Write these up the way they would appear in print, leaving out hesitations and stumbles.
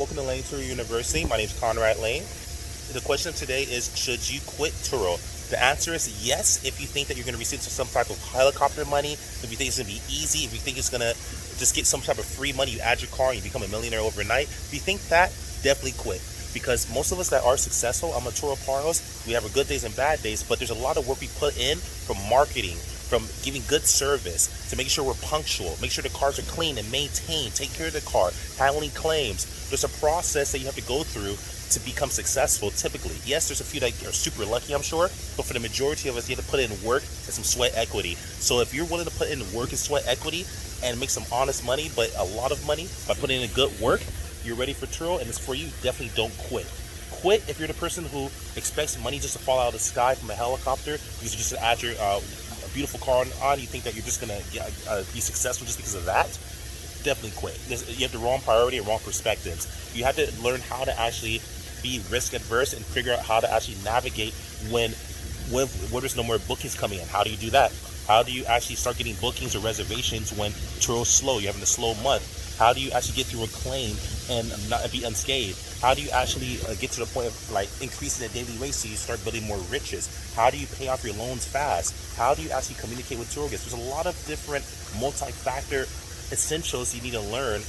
Welcome to Layn Tik University. My name is Conrad Layn. The question of today is, should you quit Turo? The answer is yes, if you think that you're going to receive some type of helicopter money, if you think it's going to be easy, if you think it's going to just get some type of free money, you add your car and you become a millionaire overnight. If you think that, definitely quit. Because most of us that are successful, I'm a Turo car host, we have our good days and bad days, but there's a lot of work we put in from marketing, from giving good service, to making sure we're punctual, make sure the cars are clean and maintained, take care of the car, handling claims. There's a process that you have to go through to become successful typically. Yes, there's a few that are super lucky, I'm sure, but for the majority of us, you have to put in work and some sweat equity. So if you're willing to put in work and sweat equity and make some honest money, but a lot of money by putting in good work, you're ready for Turo and it's for you. Definitely don't quit. Quit if you're the person who expects money just to fall out of the sky from a helicopter because you just add your a beautiful car on. You think that you're just gonna be successful just because of that. Definitely quit. You have the wrong priority and wrong perspectives. You have to learn how to actually be risk adverse and figure out how to actually navigate when there's no more bookings coming in. How do you do that? How do you actually start getting bookings or reservations when Turo's slow? You're having a slow month. How do you actually get through a claim and not be unscathed? How do you actually get to the point of like increasing the daily rate so you start building more riches? How do you pay off your loans fast? How do you actually communicate with Turo guests? There's a lot of different multi-factor essentials you need to learn,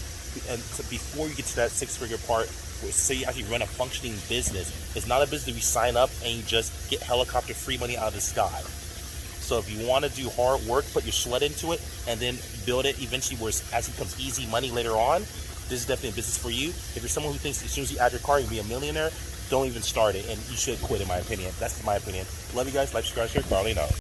and before you get to that six-figure part, so you actually run a functioning business. It's not a business that you sign up and you just get helicopter free money out of the sky. So if you want to do hard work, put your sweat into it, and then build it eventually where it actually becomes easy money later on, this is definitely a business for you. If you're someone who thinks as soon as you add your car, you'll be a millionaire, don't even start it, and you should quit, in my opinion. That's my opinion. Love you guys. Like, subscribe, share. Carly, out.